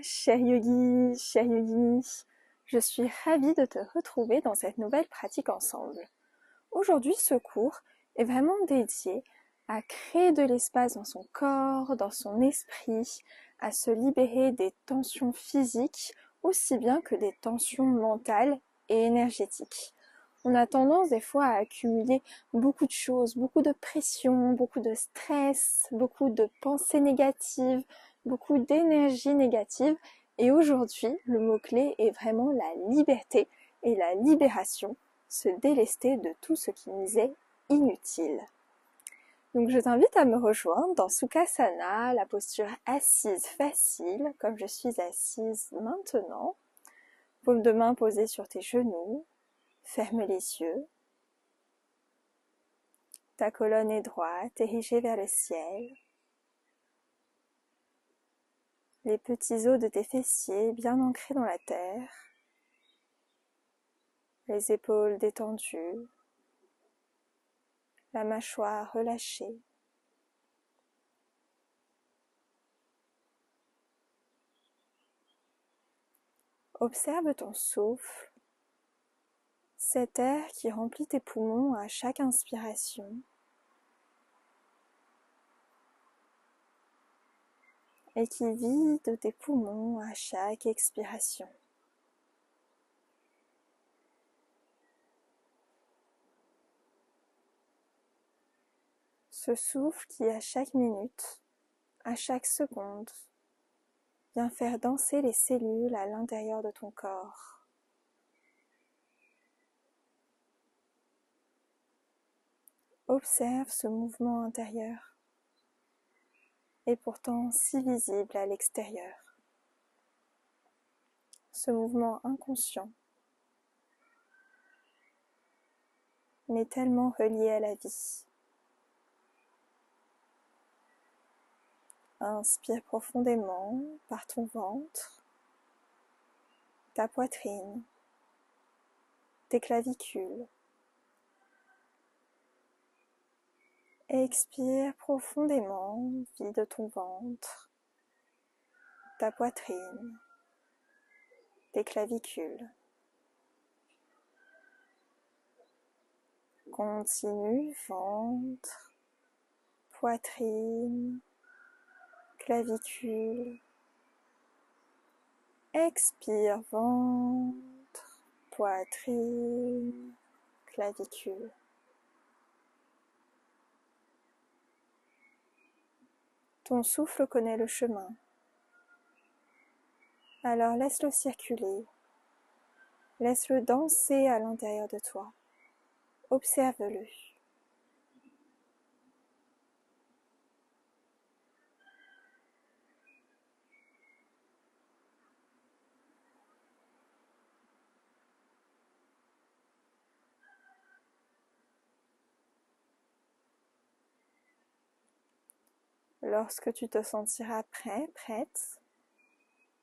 cher yogi, chère yogini, je suis ravie de te retrouver dans cette nouvelle pratique ensemble. Aujourd'hui, ce cours est vraiment dédié à créer de l'espace dans son corps, dans son esprit, à se libérer des tensions physiques aussi bien que des tensions mentales et énergétiques. On a tendance des fois à accumuler beaucoup de choses, beaucoup de pression, beaucoup de stress, beaucoup de pensées négatives, beaucoup d'énergie négative. Et aujourd'hui, le mot-clé est vraiment la liberté et la libération, se délester de tout ce qui nous est inutile. Donc je t'invite à me rejoindre dans Sukhasana, la posture assise facile, comme je suis assise maintenant. Paume de main posée sur tes genoux, ferme les yeux. Ta colonne est droite, érigée vers le ciel. Les petits os de tes fessiers bien ancrés dans la terre. Les épaules détendues. La mâchoire relâchée. Observe ton souffle, cet air qui remplit tes poumons à chaque inspiration. Et qui vide tes poumons à chaque expiration. Ce souffle qui, à chaque minute, à chaque seconde, vient faire danser les cellules à l'intérieur de ton corps. Observe ce mouvement intérieur, et pourtant si visible à l'extérieur. Ce mouvement inconscient, mais tellement relié à la vie. Inspire profondément par ton ventre, ta poitrine, tes clavicules. Expire profondément, vide ton ventre, ta poitrine, tes clavicules. Continue, ventre, poitrine, clavicule. Expire, ventre, poitrine, clavicule. Ton souffle connaît le chemin. Alors laisse-le circuler. Laisse-le danser à l'intérieur de toi. Observe-le. Lorsque tu te sentiras prêt, prête,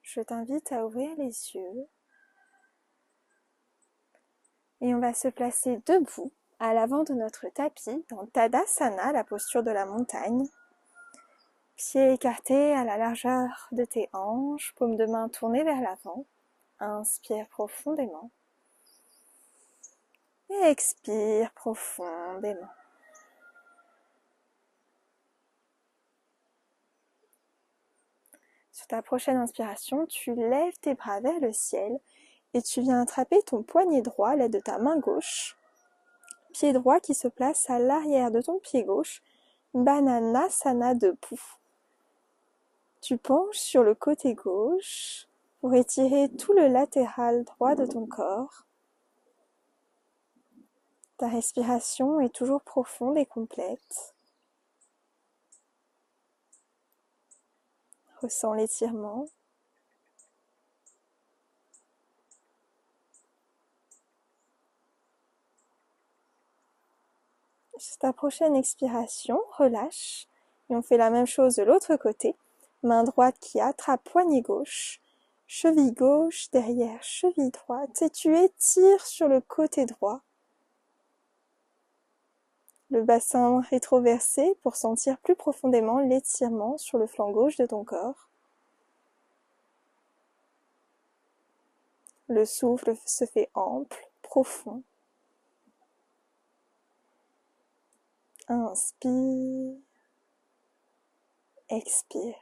je t'invite à ouvrir les yeux et on va se placer debout à l'avant de notre tapis dans Tadasana, la posture de la montagne. Pieds écartés à la largeur de tes hanches, paume de main tournée vers l'avant. Inspire profondément et expire profondément. Sur ta prochaine inspiration, tu lèves tes bras vers le ciel et tu viens attraper ton poignet droit à l'aide de ta main gauche. Pied droit qui se place à l'arrière de ton pied gauche, Bananasana debout. Tu penches sur le côté gauche pour étirer tout le latéral droit de ton corps. Ta respiration est toujours profonde et complète. Ressens l'étirement. Sur ta prochaine expiration, relâche. Et on fait la même chose de l'autre côté. Main droite qui attrape poignet gauche. Cheville gauche derrière cheville droite. Et tu étires sur le côté droit. Le bassin rétroversé pour sentir plus profondément l'étirement sur le flanc gauche de ton corps. Le souffle se fait ample, profond. Inspire, expire.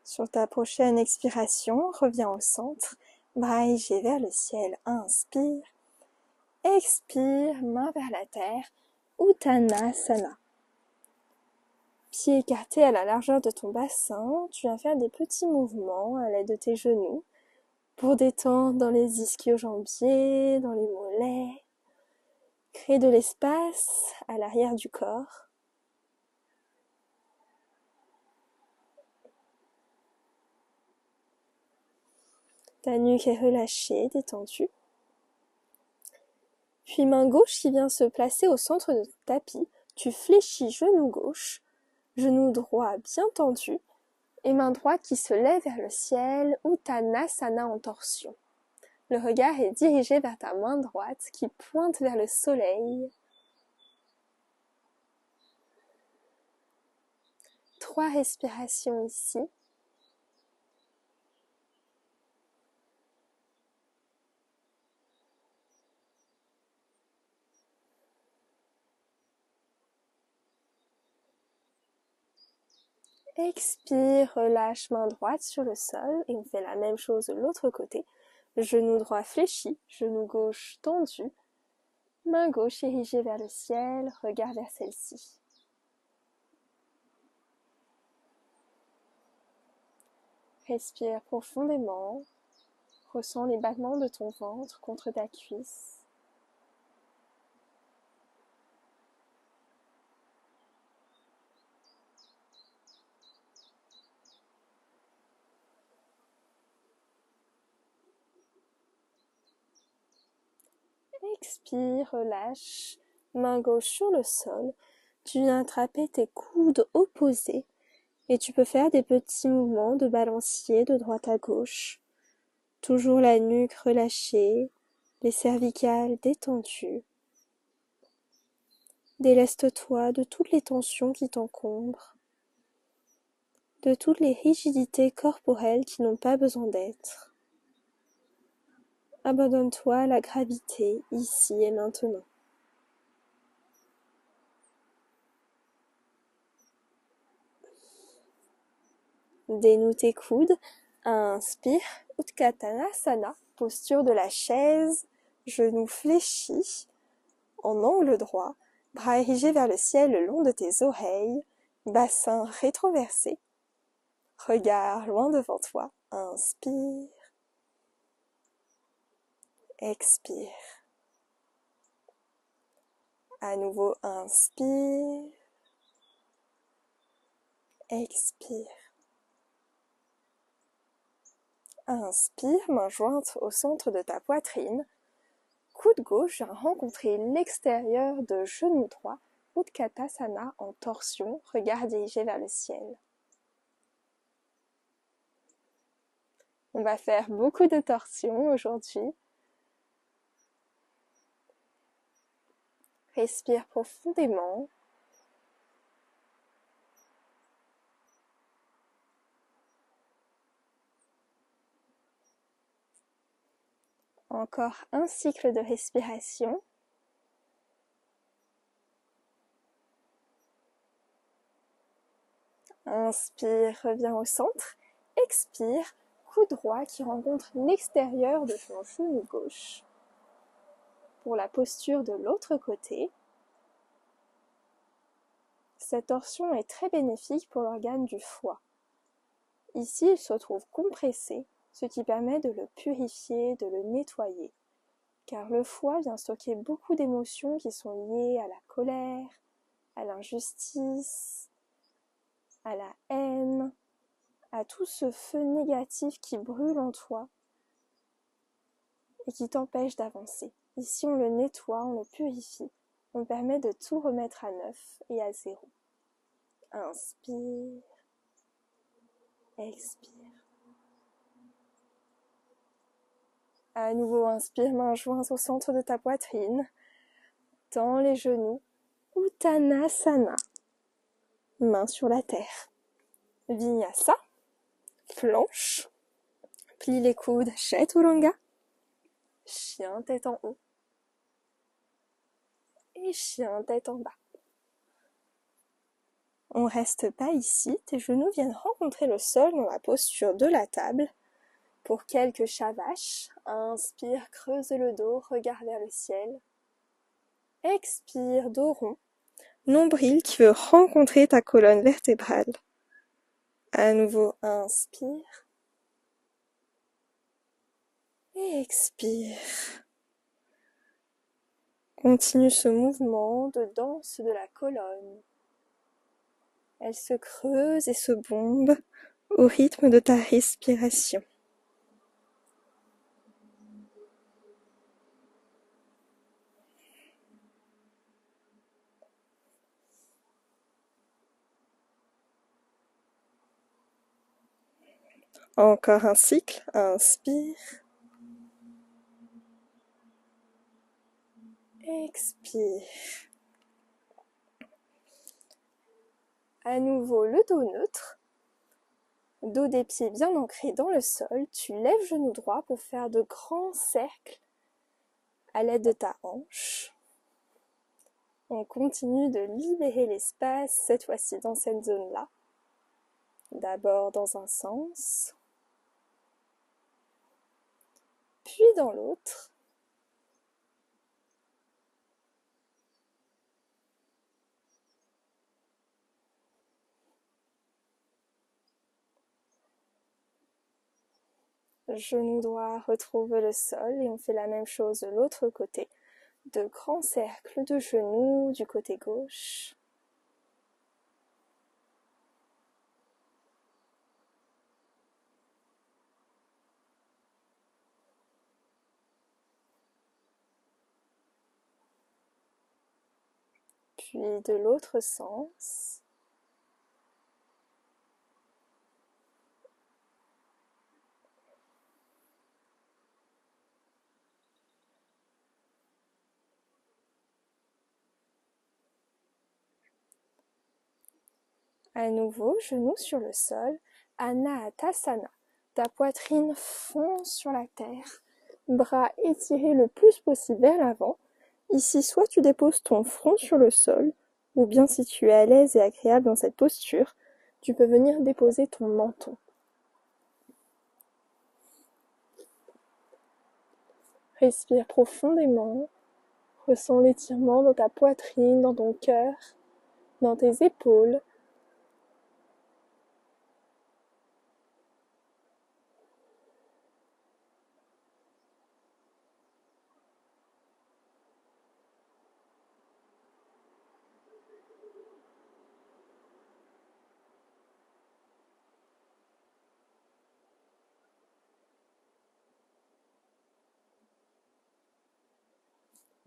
Sur ta prochaine expiration, reviens au centre, bras érigés vers le ciel. Inspire, expire, main vers la terre, Uttanasana. Pieds écartés à la largeur de ton bassin, tu vas faire des petits mouvements à l'aide de tes genoux pour détendre dans les ischio-jambiers, dans les mollets. Créer de l'espace à l'arrière du corps. Ta nuque est relâchée, détendue. Puis main gauche qui vient se placer au centre de ton tapis. Tu fléchis genou gauche, genou droit bien tendu et main droite qui se lève vers le ciel, Uttanasana en torsion. Le regard est dirigé vers ta main droite qui pointe vers le soleil. 3 respirations ici. Expire, relâche main droite sur le sol et on fait la même chose de l'autre côté. Genou droit fléchi, genou gauche tendu, main gauche érigée vers le ciel, regard vers celle-ci. Respire profondément, ressens les battements de ton ventre contre ta cuisse. Expire, relâche, main gauche sur le sol. Tu viens attraper tes coudes opposés et tu peux faire des petits mouvements de balancier de droite à gauche. Toujours la nuque relâchée, les cervicales détendues. Déleste-toi de toutes les tensions qui t'encombrent, de toutes les rigidités corporelles qui n'ont pas besoin d'être. Abandonne-toi à la gravité, ici et maintenant. Dénoue tes coudes, inspire, Uttanasana, posture de la chaise, genoux fléchis, en angle droit, bras érigés vers le ciel le long de tes oreilles, bassin rétroversé, regard loin devant toi, inspire, expire. À nouveau, inspire, expire. Inspire, main jointe au centre de ta poitrine. Coude gauche vient rencontrer l'extérieur de genou droit, Uttanasana en torsion, regard dirigé vers le ciel. On va faire beaucoup de torsions aujourd'hui. Respire profondément. Encore un cycle de respiration. Inspire, reviens au centre. Expire, coude droit qui rencontre l'extérieur de ton genou gauche. Pour la posture de l'autre côté, cette torsion est très bénéfique pour l'organe du foie. Ici, il se trouve compressé, ce qui permet de le purifier, de le nettoyer. Car le foie vient stocker beaucoup d'émotions qui sont liées à la colère, à l'injustice, à la haine, à tout ce feu négatif qui brûle en toi et qui t'empêche d'avancer. Ici, on le nettoie, on le purifie, on permet de tout remettre à neuf et à zéro. Inspire, expire. À nouveau, inspire, main jointe au centre de ta poitrine, tends les genoux, Uttanasana, main sur la terre. Vinyasa, Planche. Plie les coudes, chaturanga. Chien tête en haut. Et chien tête en bas. On reste pas ici, tes genoux viennent rencontrer le sol dans la posture de la table. Pour quelques chavaches, inspire, creuse le dos, regarde vers le ciel. Expire, dos rond. Nombril qui veut rencontrer ta colonne vertébrale. À nouveau, inspire. Et expire. Continue ce mouvement de danse de la colonne. Elle se creuse et se bombe au rythme de ta respiration. Encore un cycle, inspire. Expire. À nouveau le dos neutre. Dos des pieds bien ancrés dans le sol, tu lèves genou droit pour faire de grands cercles à l'aide de ta hanche. On continue de libérer l'espace, cette fois-ci dans cette zone-là. D'abord dans un sens, puis dans l'autre. Genou droit retrouve le sol et on fait la même chose de l'autre côté. De grands cercles de genoux du côté gauche. Puis de l'autre sens. À nouveau, genoux sur le sol, Anahatasana. Ta poitrine fond sur la terre, bras étirés le plus possible vers l'avant. Ici, soit tu déposes ton front sur le sol, ou bien si tu es à l'aise et agréable dans cette posture, tu peux venir déposer ton menton. Respire profondément, ressens l'étirement dans ta poitrine, dans ton cœur, dans tes épaules.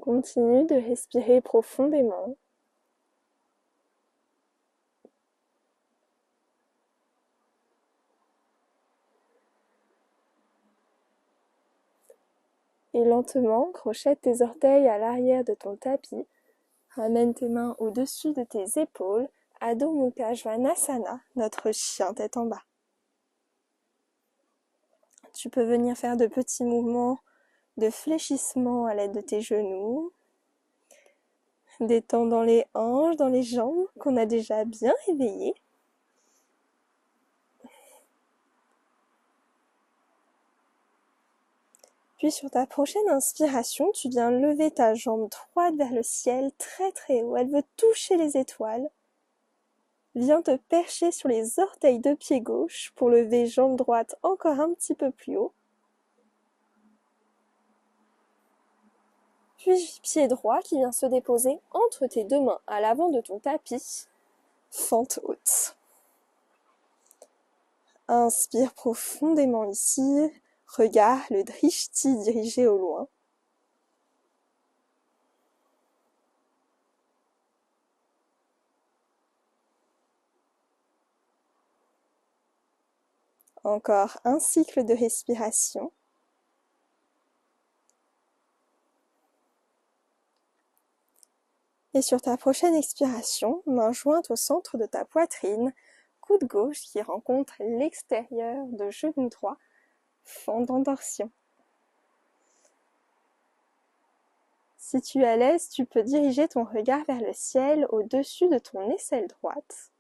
Continue de respirer profondément. Et lentement, crochette tes orteils à l'arrière de ton tapis. Ramène tes mains au-dessus de tes épaules. Adho Mukha Svanasana, notre chien tête en bas. Tu peux venir faire de petits mouvements de fléchissement à l'aide de tes genoux. Détendant les hanches, dans les jambes qu'on a déjà bien réveillées. Puis sur ta prochaine inspiration, tu viens lever ta jambe droite vers le ciel, très très haut. Elle veut toucher les étoiles. Viens te percher sur les orteils de pied gauche pour lever jambe droite encore un petit peu plus haut. Puis pied droit qui vient se déposer entre tes deux mains à l'avant de ton tapis. Fente haute. Inspire profondément ici. Regarde le drishti dirigé au loin. Encore un cycle de respiration. Et sur ta prochaine expiration, main jointe au centre de ta poitrine, coude gauche qui rencontre l'extérieur de genou droit, fente en torsion. Si tu es à l'aise, tu peux diriger ton regard vers le ciel au-dessus de ton aisselle droite.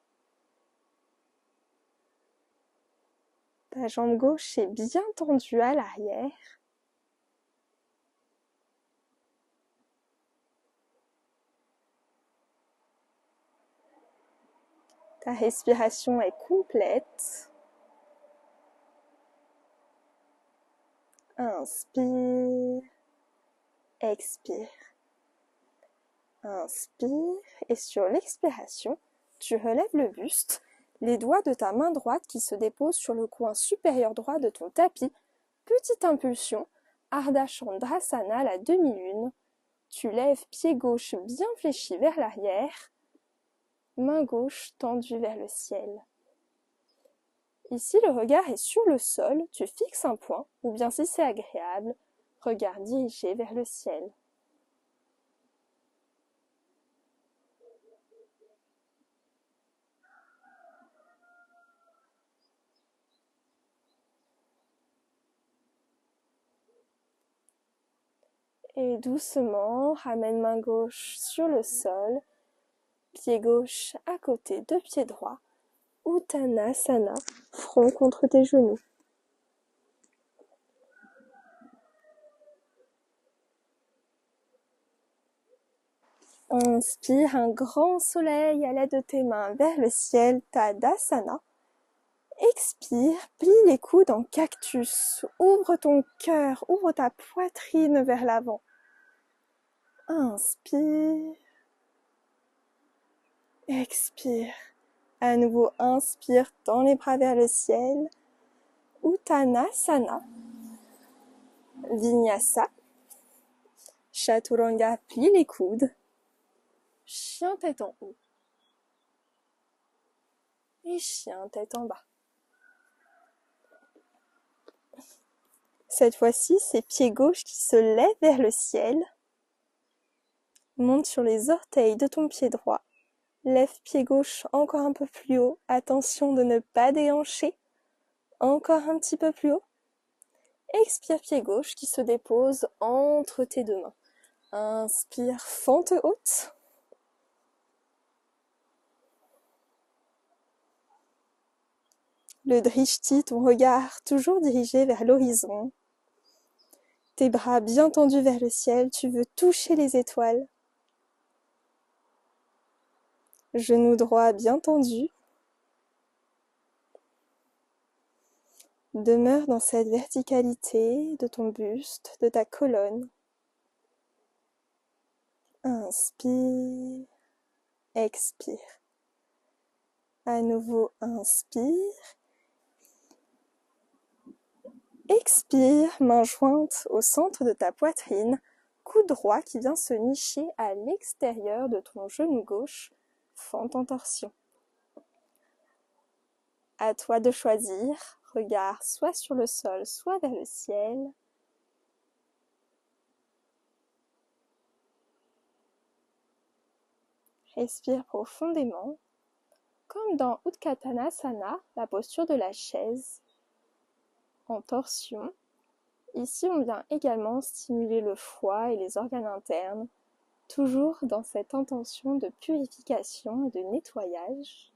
Ta jambe gauche est bien tendue à l'arrière. Ta respiration est complète. Inspire, expire. Inspire et sur l'expiration, tu relèves le buste, les doigts de ta main droite qui se déposent sur le coin supérieur droit de ton tapis. Petite impulsion, Ardha Chandrasana, la demi-lune. Tu lèves pied gauche bien fléchi vers l'arrière, main gauche tendue vers le ciel. Ici, le regard est sur le sol, tu fixes un point, ou bien si c'est agréable, regard dirigé vers le ciel. Et doucement, ramène main gauche sur le sol, pied gauche à côté de pied droit, Uttanasana, front contre tes genoux. Inspire un grand soleil à l'aide de tes mains vers le ciel, Tadasana. Expire, plie les coudes en cactus, ouvre ton cœur, ouvre ta poitrine vers l'avant. Inspire, expire. À nouveau, inspire, tends les bras vers le ciel. Uttanasana, Vinyasa, Chaturanga, plie les coudes. Chien tête en haut. Et chien tête en bas. Cette fois-ci, c'est pied gauche qui se lève vers le ciel. Monte sur les orteils de ton pied droit. Lève pied gauche encore un peu plus haut. Attention de ne pas déhancher. Encore un petit peu plus haut. Expire pied gauche qui se dépose entre tes deux mains. Inspire, fente haute. Le drishti, ton regard toujours dirigé vers l'horizon. Tes bras bien tendus vers le ciel, tu veux toucher les étoiles. Genou droit bien tendu. Demeure dans cette verticalité de ton buste, de ta colonne. Inspire, expire. À nouveau, inspire. Expire, main jointe au centre de ta poitrine, coude droit qui vient se nicher à l'extérieur de ton genou gauche, fente en torsion. À toi de choisir, regard soit sur le sol, soit vers le ciel. Respire profondément, comme dans Utkatasana, la posture de la chaise, en torsion. Ici, on vient également stimuler le foie et les organes internes, toujours dans cette intention de purification et de nettoyage.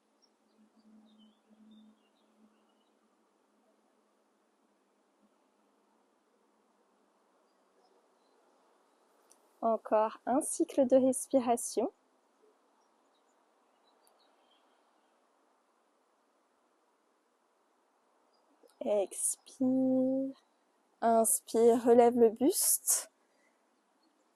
Encore un cycle de respiration. Expire. Inspire, relève le buste.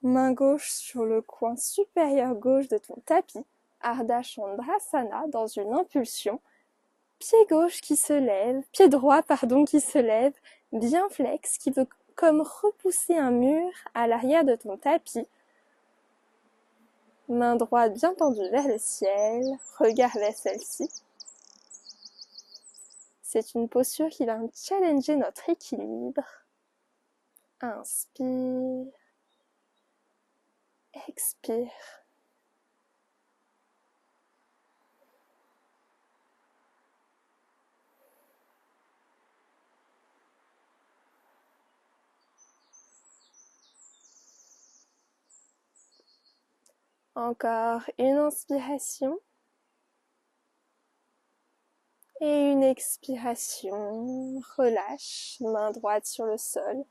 Main gauche sur le coin supérieur gauche de ton tapis. Ardha Chandrasana dans une impulsion. Pied gauche qui se lève, pied droit qui se lève, bien flex, qui veut comme repousser un mur à l'arrière de ton tapis. Main droite bien tendue vers le ciel, regard vers celle-ci. C'est une posture qui va challenger notre équilibre. Inspire, expire. Encore une inspiration. Et une expiration. Relâche, main droite sur le sol,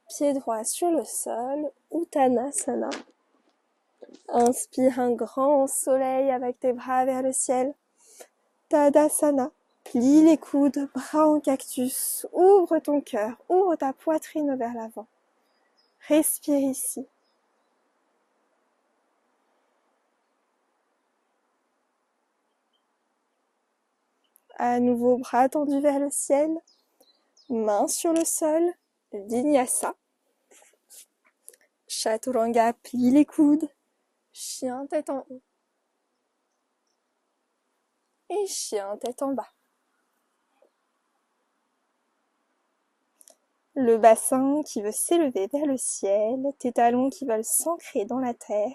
pied droit sur le sol, Uttanasana. Inspire un grand soleil avec tes bras vers le ciel. Tadasana. Plie les coudes, bras en cactus. Ouvre ton cœur, ouvre ta poitrine vers l'avant. Respire ici. À nouveau, bras tendus vers le ciel. Mains sur le sol. Vinyasa. Chaturanga, plie les coudes. Chien tête en haut. Et chien tête en bas. Le bassin qui veut s'élever vers le ciel, tes talons qui veulent s'ancrer dans la terre,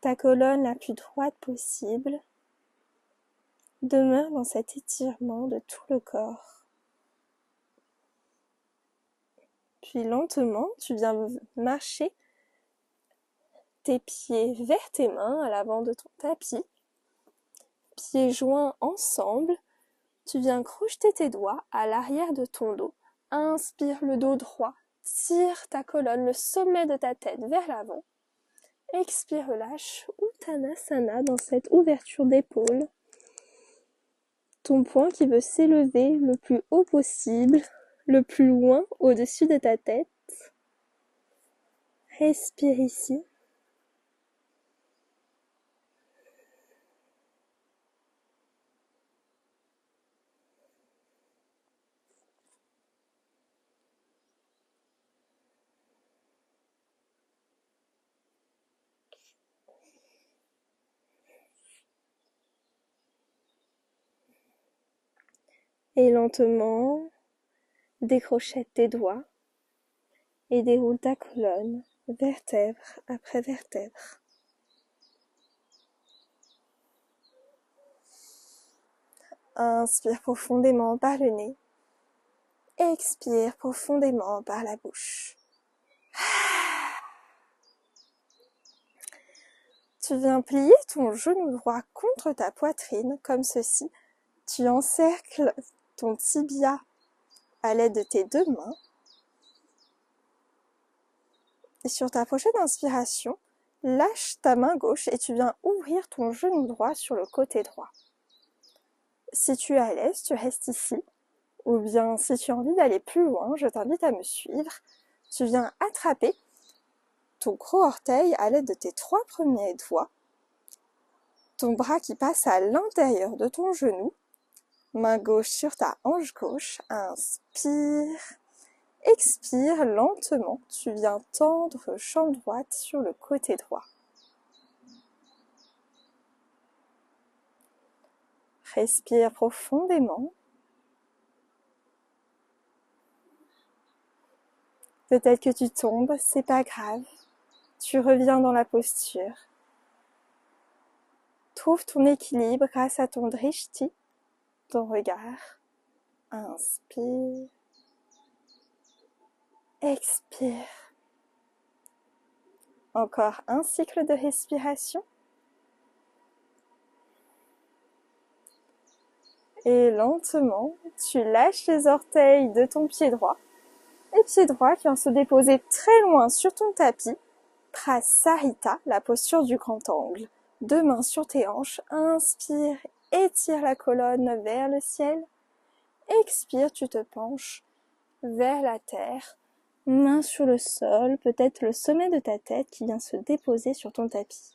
ta colonne la plus droite possible. Demeure dans cet étirement de tout le corps. Puis lentement, tu viens marcher tes pieds vers tes mains à l'avant de ton tapis. Pieds joints ensemble, tu viens crocheter tes doigts à l'arrière de ton dos. Inspire le dos droit, tire ta colonne, le sommet de ta tête vers l'avant. Expire, relâche, Uttanasana dans cette ouverture d'épaule. Ton poing qui veut s'élever le plus haut possible, le plus loin au-dessus de ta tête. Respire ici. Et lentement, décrochette tes doigts et déroule ta colonne, vertèbre après vertèbre. Inspire profondément par le nez. Expire profondément par la bouche. Tu viens plier ton genou droit contre ta poitrine, comme ceci. Tu encercles ton tibia à l'aide de tes deux mains. Et sur ta prochaine inspiration, lâche ta main gauche et tu viens ouvrir ton genou droit sur le côté droit. Si tu es à l'aise, tu restes ici. Ou bien, si tu as envie d'aller plus loin, je t'invite à me suivre. Tu viens attraper ton gros orteil à l'aide de tes 3 premiers doigts. Ton bras qui passe à l'intérieur de ton genou. Main gauche sur ta hanche gauche. Inspire. Expire lentement. Tu viens tendre jambe droite sur le côté droit. Respire profondément. Peut-être que tu tombes, c'est pas grave. Tu reviens dans la posture. Trouve ton équilibre grâce à ton drishti, ton regard. Inspire. Expire. Encore un cycle de respiration. Et lentement, tu lâches les orteils de ton pied droit. Et pied droit qui vient se déposer très loin sur ton tapis. Prasarita, la posture du grand angle. 2 mains sur tes hanches. Inspire, étire la colonne vers le ciel. Expire, tu te penches vers la terre. Main sur le sol, peut-être le sommet de ta tête qui vient se déposer sur ton tapis.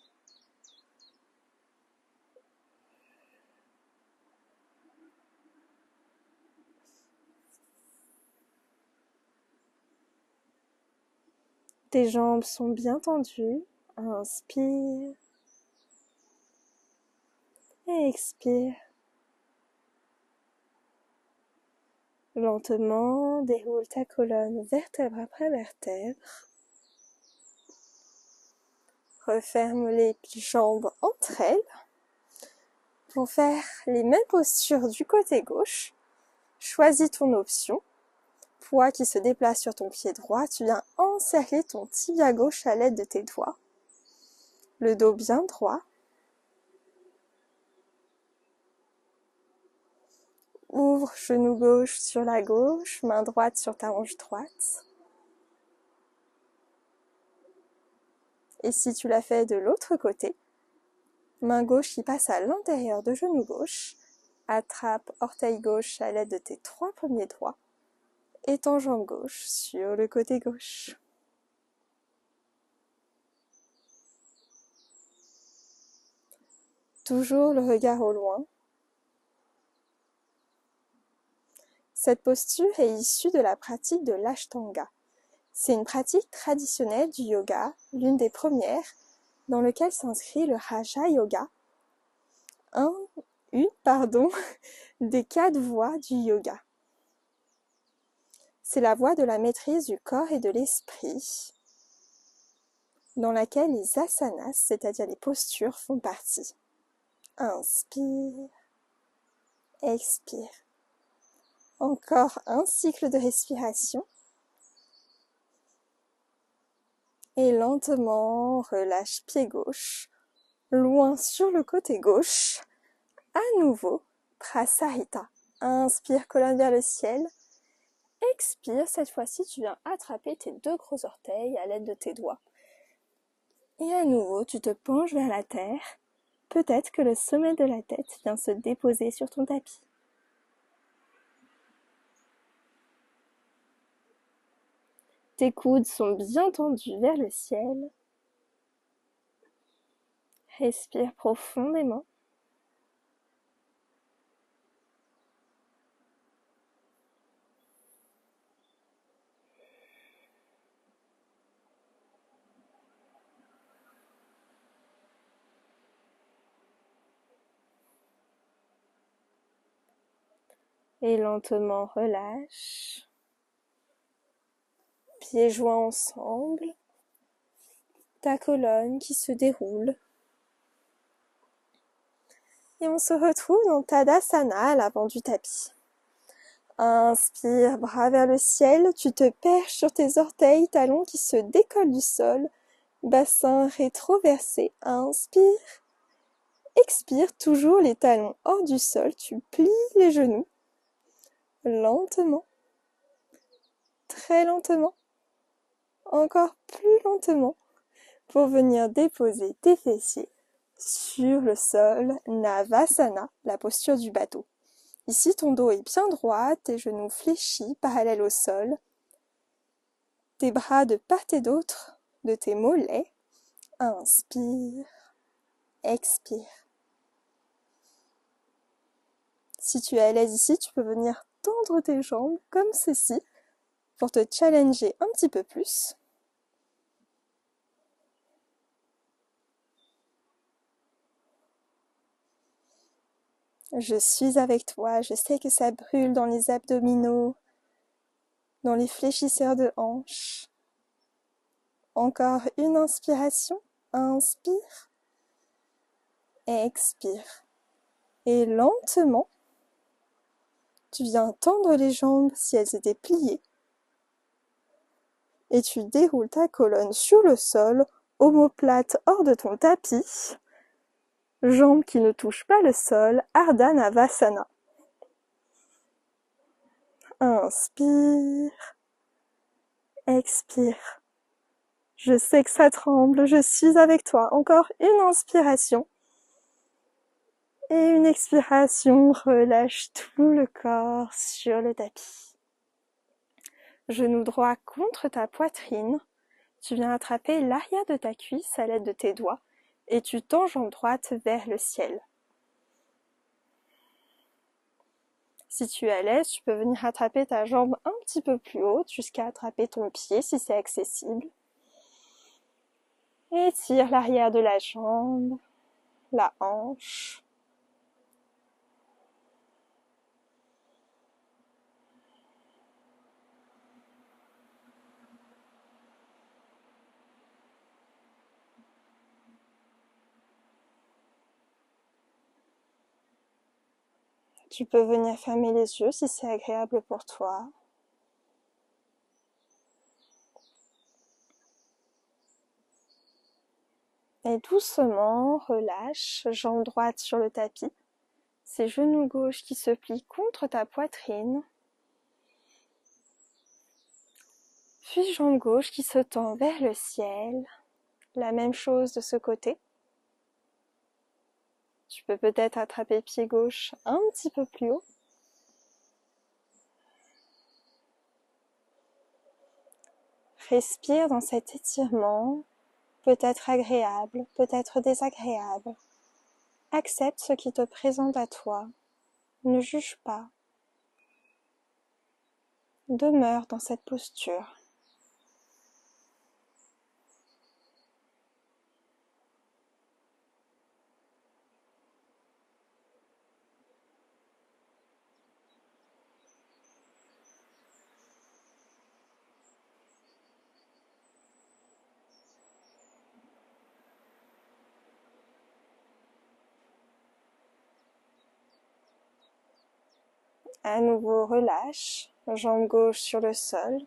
Tes jambes sont bien tendues. Inspire. Et expire. Lentement, déroule ta colonne vertèbre après vertèbre. Referme les jambes entre elles. Pour faire les mêmes postures du côté gauche, choisis ton option. Poids qui se déplace sur ton pied droit, tu viens encercler ton tibia gauche à l'aide de tes doigts. le dos bien droit. Ouvre genou gauche sur la gauche, main droite sur ta hanche droite. Et si tu l'as fait de l'autre côté, main gauche qui passe à l'intérieur de genou gauche, attrape orteil gauche à l'aide de tes 3 premiers doigts et ton jambe gauche sur le côté gauche. Toujours le regard au loin. Cette posture est issue de la pratique de l'Ashtanga. C'est une pratique traditionnelle du yoga, l'une des premières, dans laquelle s'inscrit le Raja Yoga, une des 4 voies du yoga. C'est la voie de la maîtrise du corps et de l'esprit, dans laquelle les asanas, c'est-à-dire les postures, font partie. Inspire, expire. Encore un cycle de respiration. Et lentement, relâche pied gauche, loin sur le côté gauche. À nouveau, Prasarita. Inspire, colonne vers le ciel. Expire, cette fois-ci, tu viens attraper tes 2 gros orteils à l'aide de tes doigts. Et à nouveau, tu te penches vers la terre. Peut-être que le sommet de la tête vient se déposer sur ton tapis. Tes coudes sont bien tendus vers le ciel. Respire profondément. Et lentement relâche. Pieds joints ensemble. Ta colonne qui se déroule. Et on se retrouve dans Tadasana à l'avant du tapis. Inspire, bras vers le ciel, tu te perches sur tes orteils, talons qui se décollent du sol, bassin rétroversé. Inspire, expire, toujours les talons hors du sol, tu plies les genoux, lentement, très lentement, encore plus lentement, pour venir déposer tes fessiers sur le sol, Navasana, la posture du bateau. Ici, ton dos est bien droit, tes genoux fléchis, parallèles au sol, tes bras de part et d'autre de tes mollets. Inspire, expire. Si tu es à l'aise ici, tu peux venir tendre tes jambes comme ceci pour te challenger un petit peu plus. Je suis avec toi, je sais que ça brûle dans les abdominaux, dans les fléchisseurs de hanches. Encore une inspiration, inspire, expire. Et lentement, tu viens tendre les jambes si elles étaient pliées. Et tu déroules ta colonne sur le sol, omoplate hors de ton tapis. Jambes qui ne touchent pas le sol, Ardha Navasana. Inspire, expire. Je sais que ça tremble, je suis avec toi. Encore une inspiration. Et une expiration, relâche tout le corps sur le tapis. Genou droit contre ta poitrine. Tu viens attraper l'arrière de ta cuisse à l'aide de tes doigts et tu tends jambe droite vers le ciel. Si tu es à l'aise, tu peux venir attraper ta jambe un petit peu plus haute jusqu'à attraper ton pied si c'est accessible. Étire l'arrière de la jambe, la hanche. Tu peux venir fermer les yeux si c'est agréable pour toi. Et doucement, relâche, jambe droite sur le tapis, ses genoux gauche qui se plient contre ta poitrine, puis jambe gauche qui se tend vers le ciel, la même chose de ce côté. Tu peux peut-être attraper pied gauche un petit peu plus haut. Respire dans cet étirement, peut-être agréable, peut-être désagréable. Accepte ce qui te présente à toi. Ne juge pas. Demeure dans cette posture. À nouveau, relâche, jambe gauche sur le sol.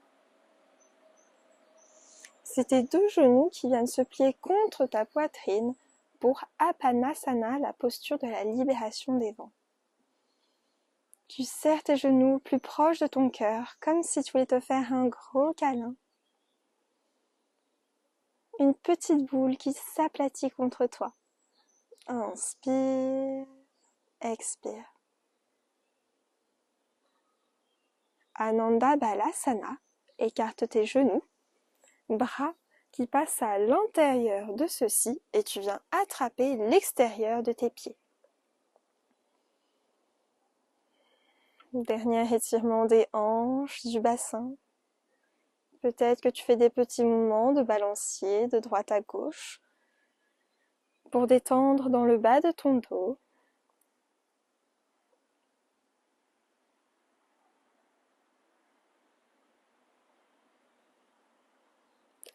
C'est tes deux genoux qui viennent se plier contre ta poitrine pour Apanasana, la posture de la libération des vents. Tu serres tes genoux plus proches de ton cœur, comme si tu voulais te faire un gros câlin. Une petite boule qui s'aplatit contre toi. Inspire, expire. Ananda Balasana, écarte tes genoux, bras qui passent à l'intérieur de ceux-ci et tu viens attraper l'extérieur de tes pieds. Dernier étirement des hanches, du bassin. Peut-être que tu fais des petits mouvements de balancier de droite à gauche pour détendre dans le bas de ton dos.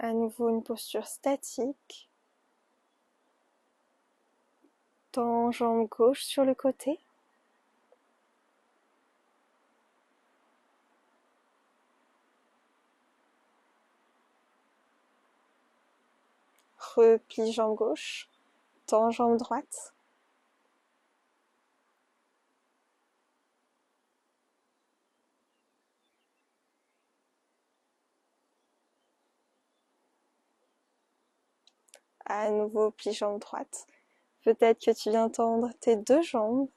À nouveau une posture statique. Tends jambe gauche sur le côté. Replie jambe gauche. Tends jambe droite. À nouveau, plie jambe droite. Peut-être que tu viens tendre tes deux jambes.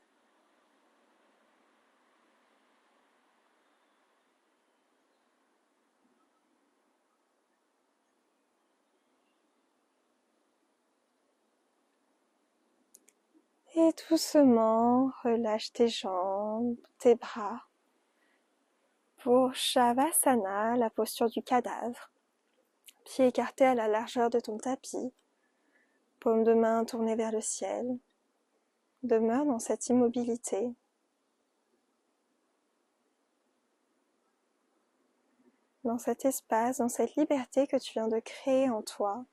Et doucement, relâche tes jambes, tes bras. Pour Shavasana, la posture du cadavre. Pieds écartés à la largeur de ton tapis. Paume de main tournée vers le ciel. Demeure dans cette immobilité. Dans cet espace, dans cette liberté que tu viens de créer en toi.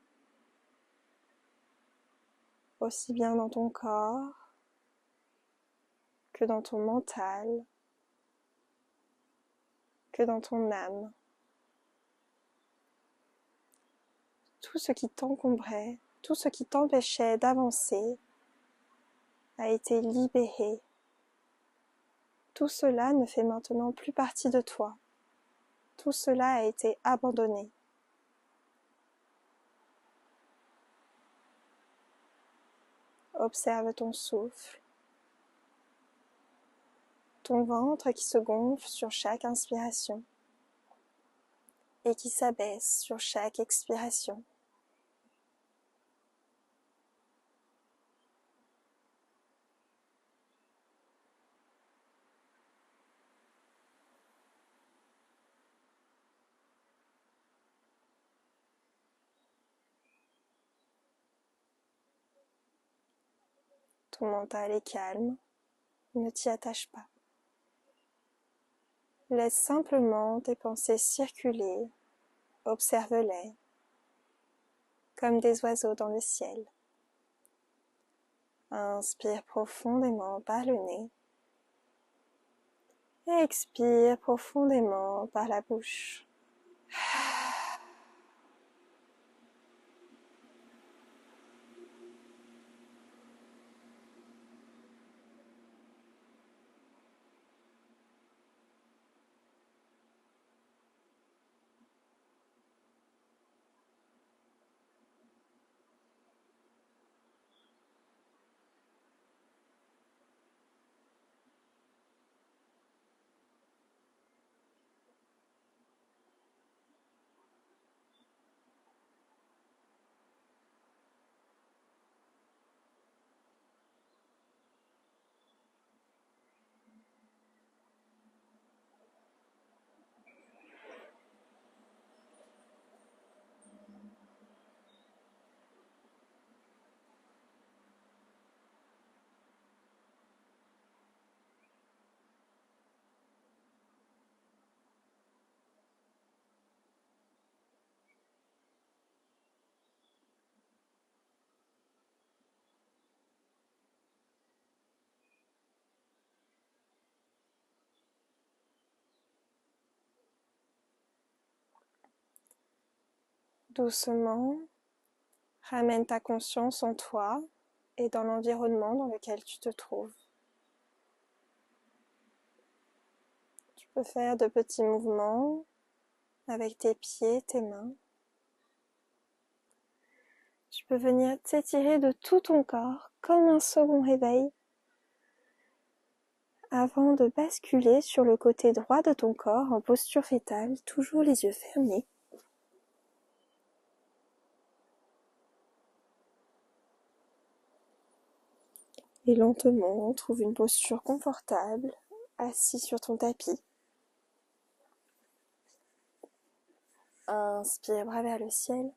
Aussi bien dans ton corps que dans ton mental, que dans ton âme. Tout ce qui t'encombrait, tout ce qui t'empêchait d'avancer a été libéré. Tout cela ne fait maintenant plus partie de toi. Tout cela a été abandonné. Observe ton souffle, ton ventre qui se gonfle sur chaque inspiration et qui s'abaisse sur chaque expiration. Ton mental est calme, ne t'y attache pas. Laisse simplement tes pensées circuler, observe-les, comme des oiseaux dans le ciel. Inspire profondément par le nez et expire profondément par la bouche. Doucement, ramène ta conscience en toi et dans l'environnement dans lequel tu te trouves. Tu peux faire de petits mouvements avec tes pieds, tes mains. Tu peux venir t'étirer de tout ton corps comme un second réveil avant de basculer sur le côté droit de ton corps en posture fétale, toujours les yeux fermés. Et lentement, trouve une posture confortable, assis sur ton tapis. Inspire, bras vers le ciel.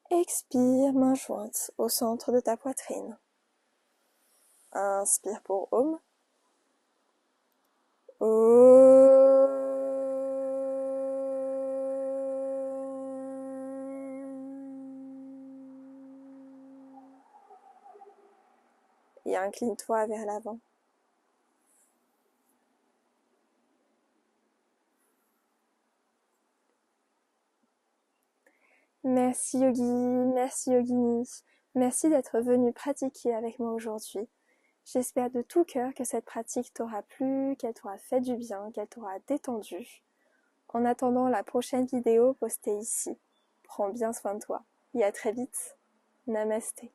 Expire, main jointe au centre de ta poitrine. Inspire pour Om. Et incline-toi vers l'avant. Merci Yogi, merci Yogini, merci d'être venu pratiquer avec moi aujourd'hui. J'espère de tout cœur que cette pratique t'aura plu, qu'elle t'aura fait du bien, qu'elle t'aura détendu. En attendant la prochaine vidéo postée ici, prends bien soin de toi et à très vite. Namasté.